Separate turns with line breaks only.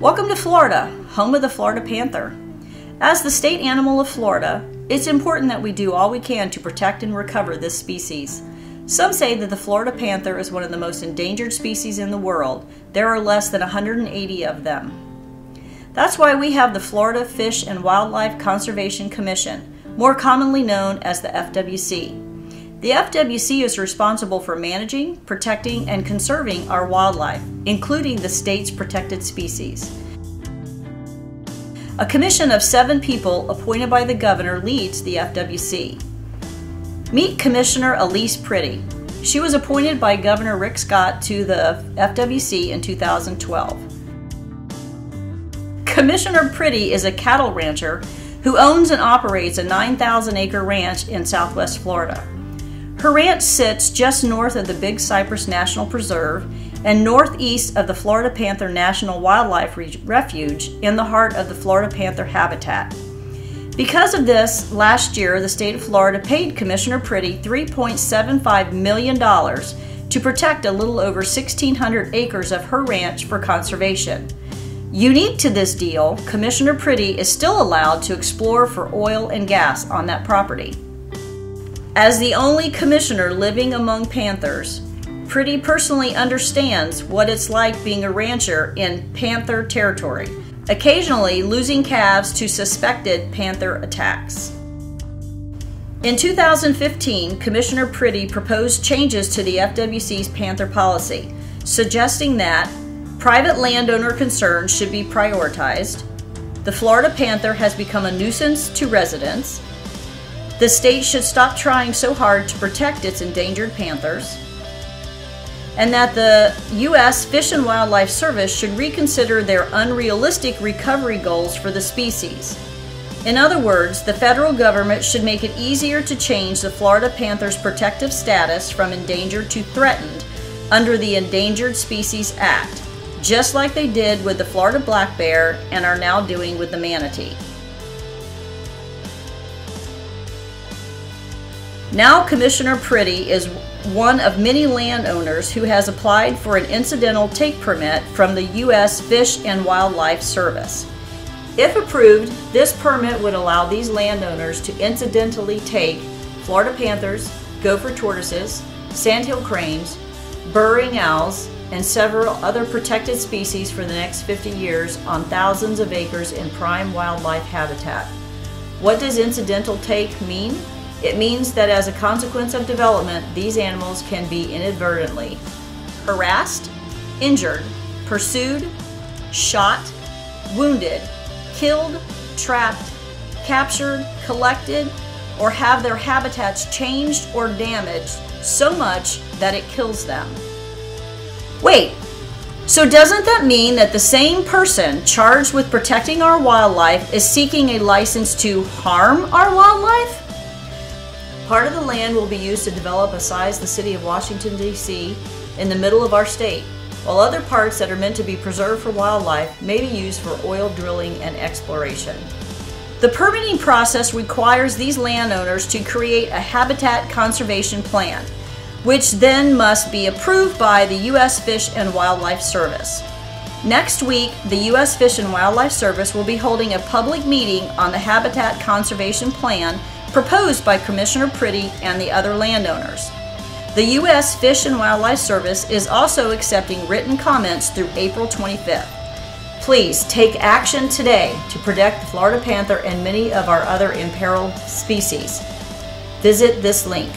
Welcome to Florida, home of the Florida Panther. As the state animal of Florida, it's important that we do all we can to protect and recover this species. Some say that the Florida Panther is one of the most endangered species in the world. There are less than 180 of them. That's why we have the Florida Fish and Wildlife Conservation Commission, more commonly known as the FWC. The FWC is responsible for managing, protecting, and conserving our wildlife, including the state's protected species. A commission of 7 people appointed by the governor leads the FWC. Meet Commissioner Elise Pretty. She was appointed by Governor Rick Scott to the FWC in 2012. Commissioner Pretty is a cattle rancher who owns and operates a 9,000-acre ranch in southwest Florida. Her ranch sits just north of the Big Cypress National Preserve and northeast of the Florida Panther National Wildlife Refuge in the heart of the Florida Panther habitat. Because of this, last year the state of Florida paid Commissioner Pretty $3.75 million to protect a little over 1,600 acres of her ranch for conservation. Unique to this deal, Commissioner Pretty is still allowed to explore for oil and gas on that property. As the only commissioner living among panthers, Pretty personally understands what it's like being a rancher in panther territory, occasionally losing calves to suspected panther attacks. In 2015, Commissioner Pretty proposed changes to the FWC's panther policy, suggesting that private landowner concerns should be prioritized, the Florida Panther has become a nuisance to residents, the state should stop trying so hard to protect its endangered panthers, and that the U.S. Fish and Wildlife Service should reconsider their unrealistic recovery goals for the species. In other words, the federal government should make it easier to change the Florida Panther's protective status from endangered to threatened under the Endangered Species Act, just like they did with the Florida black bear and are now doing with the manatee. Now Commissioner Pretty is one of many landowners who has applied for an incidental take permit from the U.S. Fish and Wildlife Service. If approved, this permit would allow these landowners to incidentally take Florida panthers, gopher tortoises, sandhill cranes, burrowing owls, and several other protected species for the next 50 years on thousands of acres in prime wildlife habitat. What does incidental take mean? It means that as a consequence of development, these animals can be inadvertently harassed, injured, pursued, shot, wounded, killed, trapped, captured, collected, or have their habitats changed or damaged so much that it kills them. Wait, so doesn't that mean that the same person charged with protecting our wildlife is seeking a license to harm our wildlife? Part of the land will be used to develop a size the city of Washington, D.C. in the middle of our state, while other parts that are meant to be preserved for wildlife may be used for oil drilling and exploration. The permitting process requires these landowners to create a habitat conservation plan, which then must be approved by the U.S. Fish and Wildlife Service. Next week, the U.S. Fish and Wildlife Service will be holding a public meeting on the habitat conservation plan proposed by Commissioner Pretty and the other landowners. The U.S. Fish and Wildlife Service is also accepting written comments through April 25th. Please take action today to protect the Florida Panther and many of our other imperiled species. Visit this link.